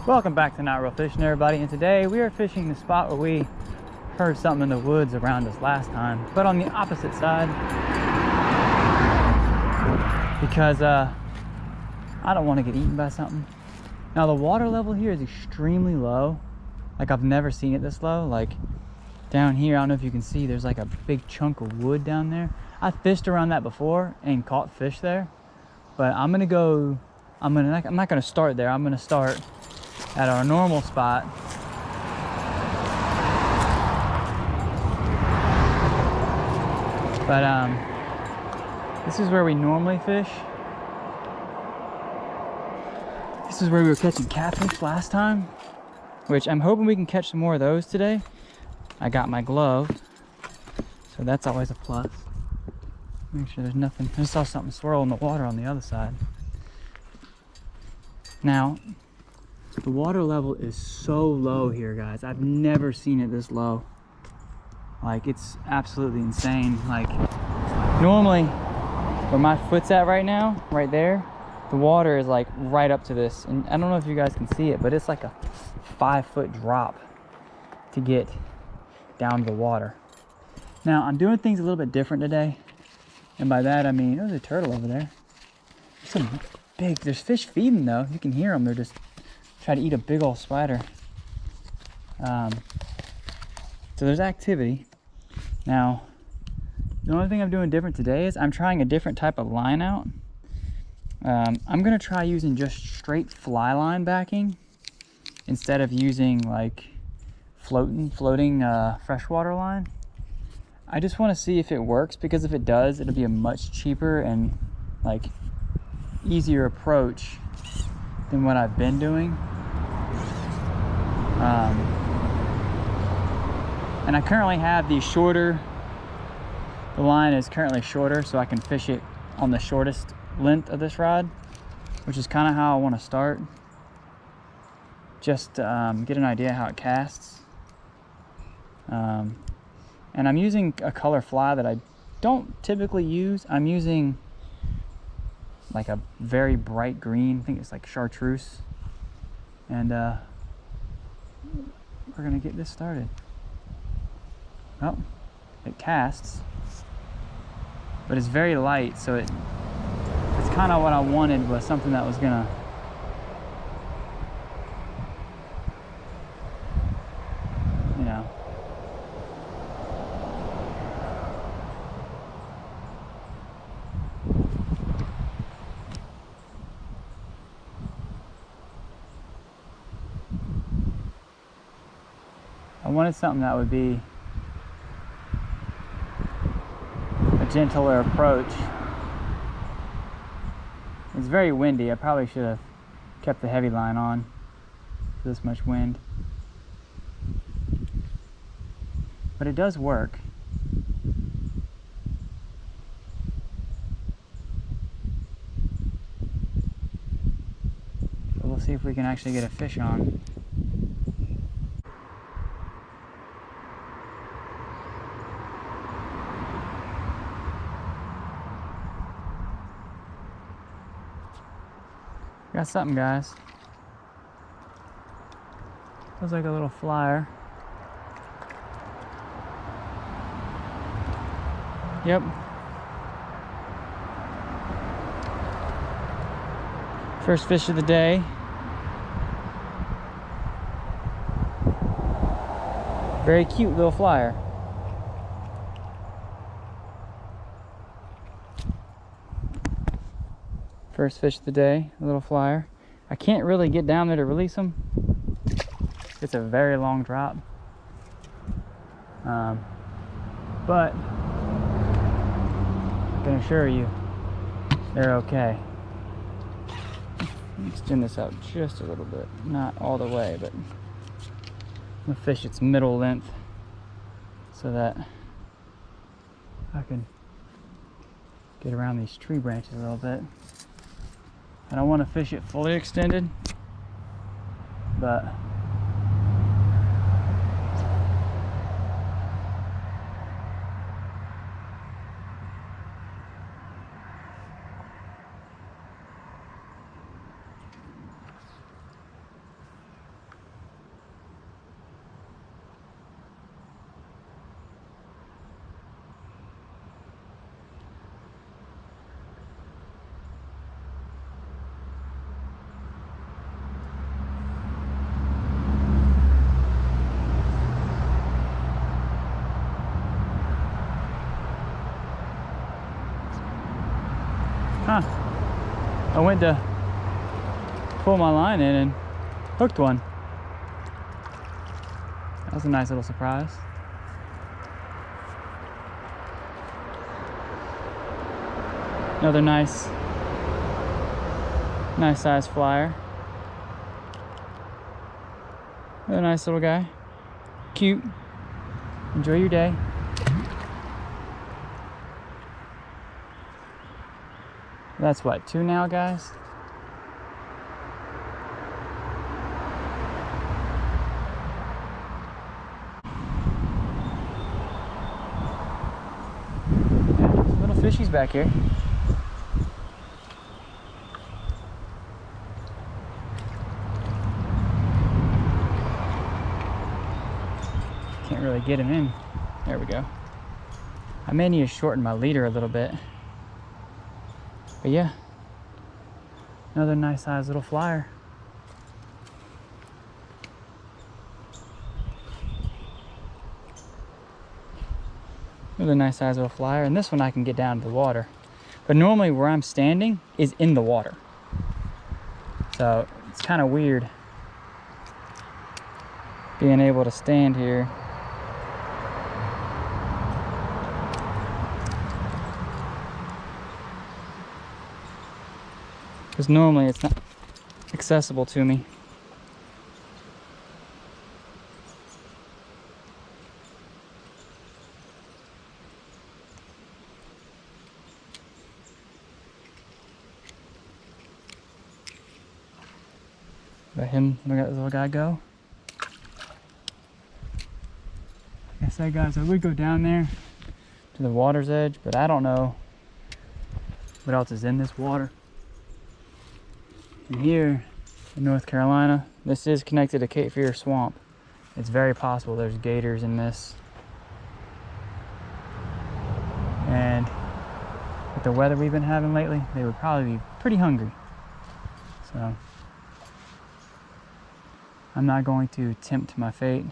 Welcome back to NotReelFishing, everybody, and today we are fishing the spot where we heard something in the woods around us last time, but on the opposite side, because I don't want to get eaten by something. Now the water level here is extremely low. Like, I've never seen it this low. Like down here, I don't know if you can see, there's like a big chunk of wood down there. I fished around that before and caught fish there, but I'm not gonna start there. I'm gonna start at our normal spot. But this is where we normally fish. This is where we were catching catfish last time, which I'm hoping we can catch some more of those today. I got my glove, so that's always a plus. Make sure there's nothing. I saw something swirl in the water on the other side. Now, the water level is so low here, guys. I've never seen it this low. Like, it's absolutely insane. Like, normally where my foot's at right now, right there, the water is like right up to this. And I don't know if you guys can see it, but it's like a 5-foot drop to get down to the water. Now, I'm doing things a little bit different today. And by that, I mean, there's a turtle over there. There's fish feeding though. You can hear them. They're just trying to eat a big old spider. So there's activity. Now, the only thing I'm doing different today is I'm trying a different type of line out. I'm gonna try using just straight fly line backing instead of using like floating freshwater line. I just want to see if it works, because if it does, it'll be a much cheaper and like easier approach than what I've been doing. And I currently have the line is currently shorter, so I can fish it on the shortest length of this rod, which is kind of how I want to start. Just get an idea how it casts. And I'm using a color fly that I don't typically use. I'm using like a very bright green. I think it's like chartreuse. And we're gonna get this started. Oh, it casts, but it's very light, so it's kind of what I wanted, was something that was gonna I wanted something that would be a gentler approach. It's very windy. I probably should have kept the heavy line on for this much wind. But it does work. So we'll see if we can actually get a fish on. Got something, guys. Looks like a little flyer. Yep. First fish of the day. Very cute little flyer. First fish of the day, a little flyer. I can't really get down there to release them. It's a very long drop. But I can assure you, they're okay. Extend this out just a little bit. Not all the way, but I'm gonna fish its middle length so that I can get around these tree branches a little bit. I don't want to fish it fully extended, but I went to pull my line in and hooked one. That was a nice little surprise. Another nice size flyer. Another nice little guy. Cute. Enjoy your day. That's what, 2 now, guys? Yeah, little fishies back here. Can't really get him in. There we go. I may need to shorten my leader a little bit. But yeah, another nice size little flyer. Another nice size little flyer, and this one I can get down to the water. But normally where I'm standing is in the water. So it's kind of weird being able to stand here. Because normally it's not accessible to me. Let him, let this little guy go. Like I said, guys, I would go down there to the water's edge, but I don't know what else is in this water. And here in North Carolina, this is connected to Cape Fear Swamp. It's very possible there's gators in this. And with the weather we've been having lately, they would probably be pretty hungry. So I'm not going to tempt my fate.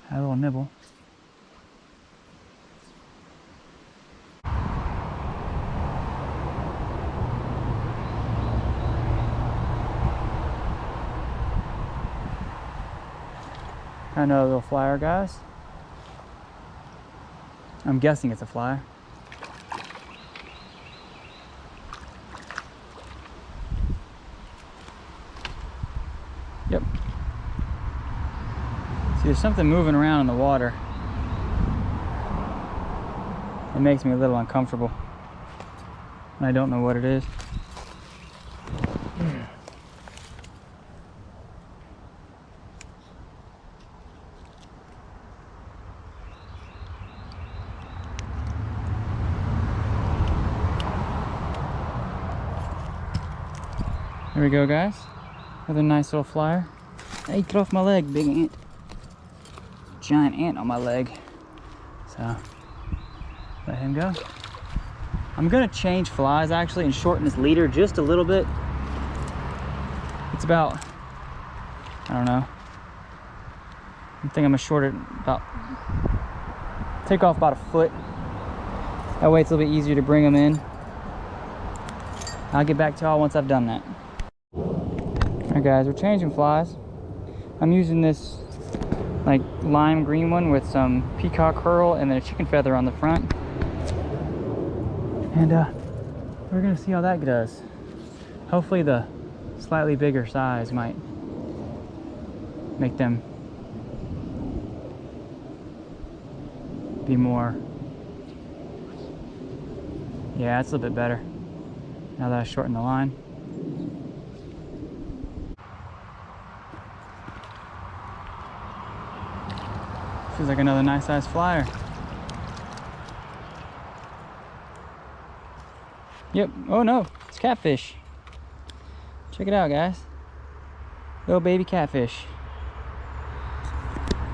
Have a little nibble. Another little flyer, guys. I'm guessing it's a flyer. Yep. See, there's something moving around in the water. It makes me a little uncomfortable. And I don't know what it is. There we go, guys. Another nice little flyer. Hey, get off my leg, big ant. Giant ant on my leg. So, let him go. I'm gonna change flies actually and shorten this leader just a little bit. It's about, I don't know. I think I'm gonna short it about, take off about a foot. That way it's a little bit easier to bring them in. I'll get back to y'all once I've done that. Alright guys, we're changing flies. I'm using this like lime green one with some peacock herl and then a chicken feather on the front. And we're gonna see how that does. Hopefully the slightly bigger size might make them be more. Yeah, it's a little bit better now that I shortened the line. Feels like another nice size flyer. Yep. Oh no, it's catfish. Check it out, guys. Little baby catfish.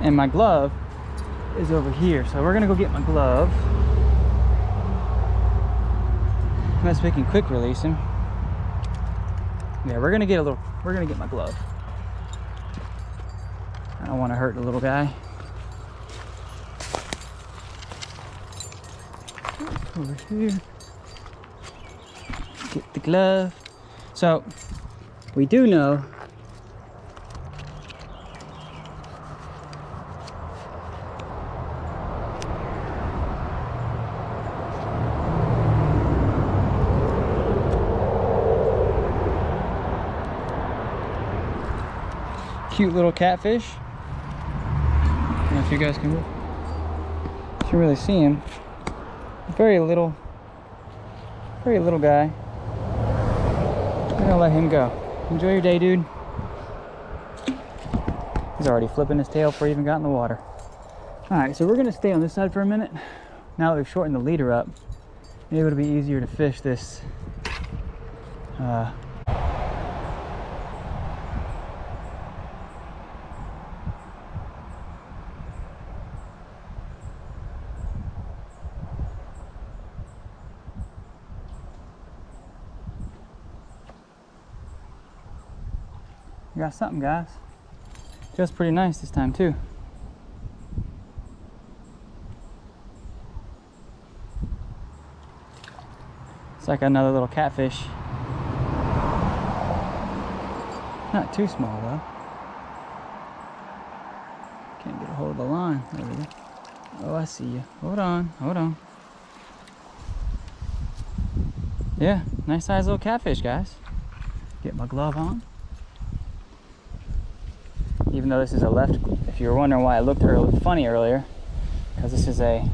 And my glove is over here, so we're gonna go get my glove. Unless we can quick release him. Yeah, we're gonna get my glove. I don't want to hurt the little guy. over here. Get the glove. So we do know cute little catfish. I don't know if you guys can really see him. Very little guy. We're gonna let him go. Enjoy your day, dude. He's already flipping his tail before he even got in the water. All right, so we're gonna stay on this side for a minute. Now that we've shortened the leader up, maybe it'll be easier to fish this. We got something, guys. Feels pretty nice this time too. It's like another little catfish. Not too small though. Can't get a hold of the line. There we go. Oh, I see you. Hold on, hold on. Yeah, nice size little catfish, guys. Get my glove on. Even though this is a left, if you were wondering why it looked funny earlier, because this is a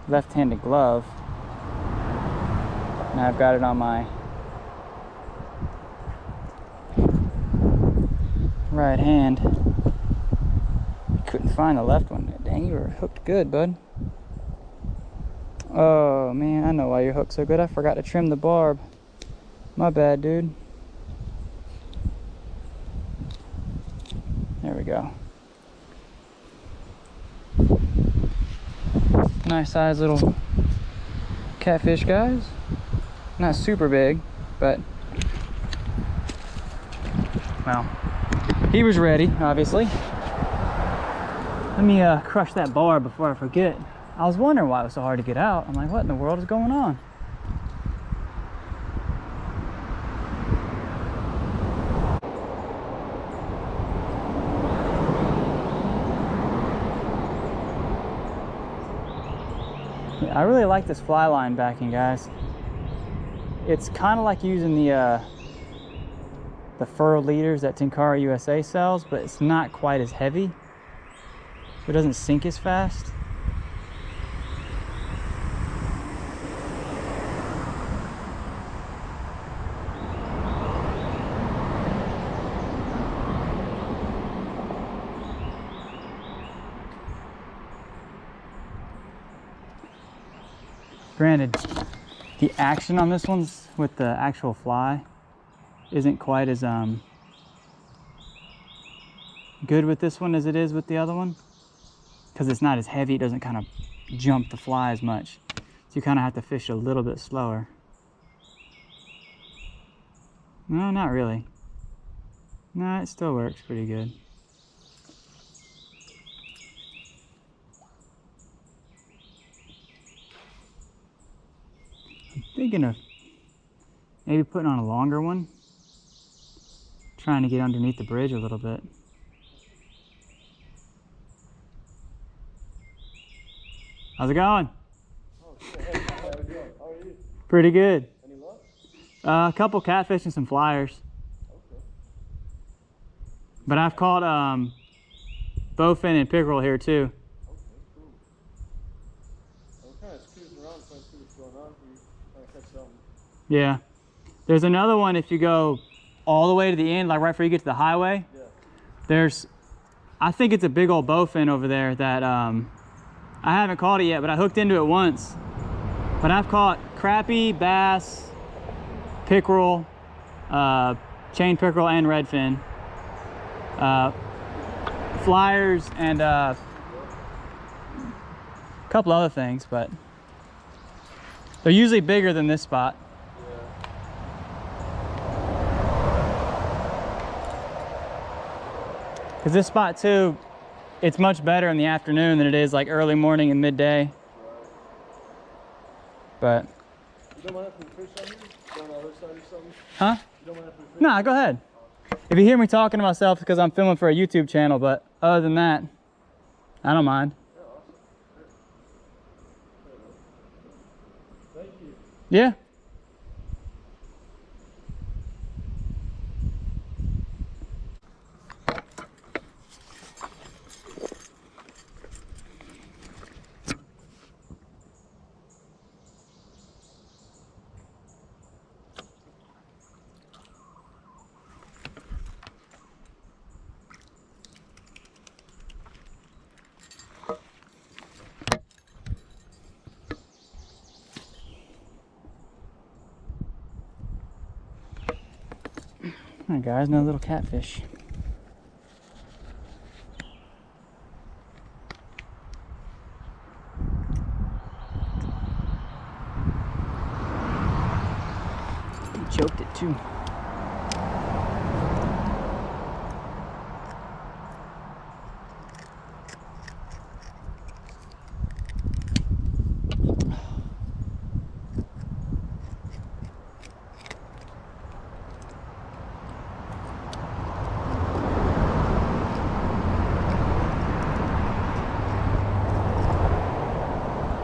left-handed glove, and I've got it on my right hand. Couldn't find the left one. Dang, you were hooked good, bud. Oh man, I know why you're hooked so good. I forgot to trim the barb. My bad, dude. There we go. Nice size little catfish, guys. Not super big, but well, he was ready, obviously. Let me crush that barb before I forget. I was wondering why it was so hard to get out. I'm like, what in the world is going on? I really like this fly line backing, guys. It's kind of like using the furrowed leaders that Tenkara USA sells, but it's not quite as heavy. It doesn't sink as fast. Granted, the action on this one's with the actual fly isn't quite as good with this one as it is with the other one, because it's not as heavy. It doesn't kind of jump the fly as much, so you kind of have to fish a little bit slower. No, not really. No, it still works pretty good. Thinking of maybe putting on a longer one, trying to get underneath the bridge a little bit. How's it going? Oh, shit. Hey, how are you doing? How are you? Pretty good. Any luck? A couple catfish and some flyers. Okay. But I've caught bowfin and pickerel here too. Okay, cool. I'm kind of cruising around trying to see what's going on. We're trying to catch something. Yeah. There's another one if you go all the way to the end, like right before you get to the highway. Yeah. There's, I think it's a big old bowfin over there that I haven't caught it yet, but I hooked into it once. But I've caught crappie, bass, pickerel, chain pickerel, and redfin, flyers, and a couple other things, but they're usually bigger than this spot. Because this spot too, it's much better in the afternoon than it is like early morning and midday. Right. But You don't mind if we fish on here? Go on the other side or something? huh? You don't mind if we fish? Nah, go ahead. If you hear me talking to myself, it's because I'm filming for a YouTube channel, but other than that, I don't mind. Yeah, awesome. Great. Thank you. Yeah. All right, guys, another little catfish. He choked it too.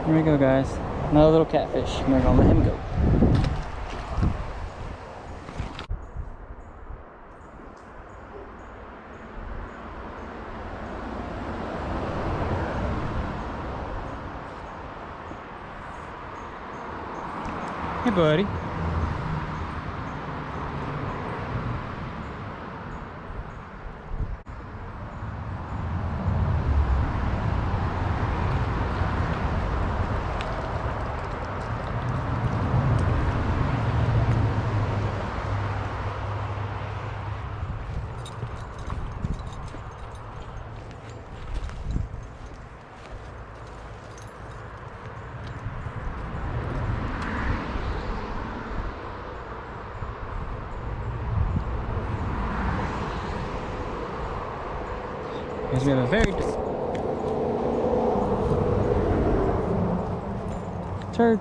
Here we go, guys. Another little catfish. We're gonna let him go. Hey, buddy. Because we have a very turd.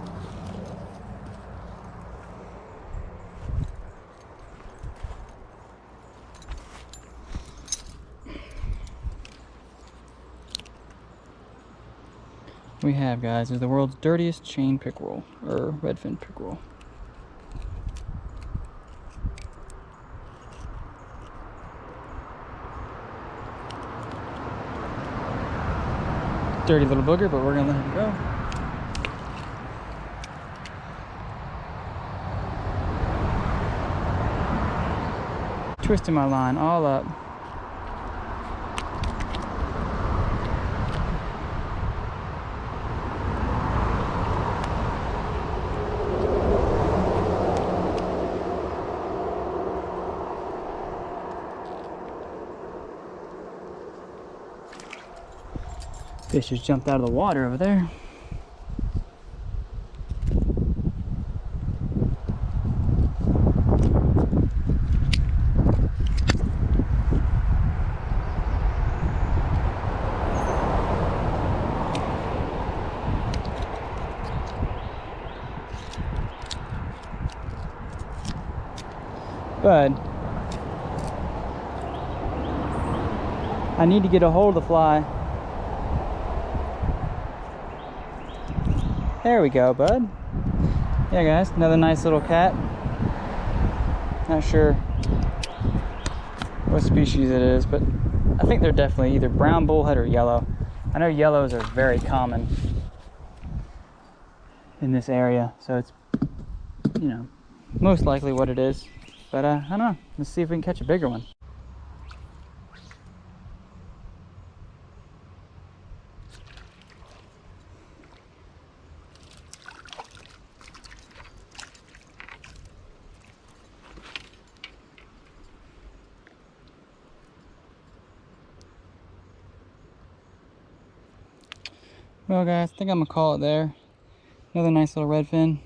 We have, guys, is the world's dirtiest chain pickerel, or redfin pickerel. Dirty little booger, but we're gonna let him go. Twisting my line all up. Fish just jumped out of the water over there. But I need to get a hold of the fly. There we go, bud. Yeah, guys, another nice little cat. Not sure what species it is, but I think they're definitely either brown bullhead or yellow. I know yellows are very common in this area, so it's, you know, most likely what it is. But I don't know. Let's see if we can catch a bigger one. Well, guys, I think I'm gonna call it there. Another nice little redfin.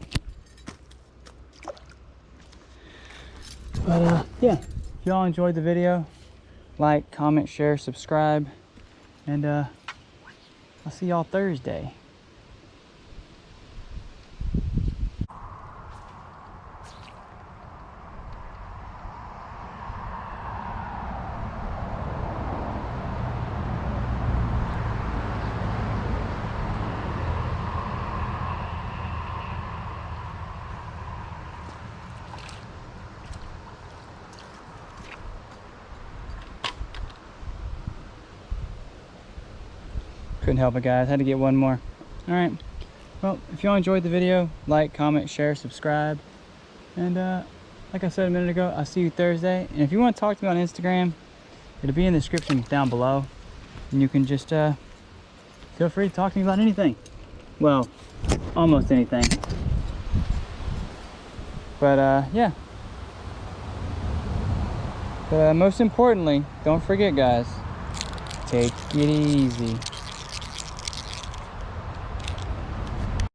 But yeah, if y'all enjoyed the video, like, comment, share, subscribe, And I'll see y'all Thursday. Couldn't help it, guys. Had to get one more. All right. Well, if y'all enjoyed the video, like, comment, share, subscribe. And like I said a minute ago, I'll see you Thursday. And if you want to talk to me on Instagram, it'll be in the description down below. And you can just feel free to talk to me about anything. Well, almost anything. But yeah. But most importantly, don't forget, guys, take it easy.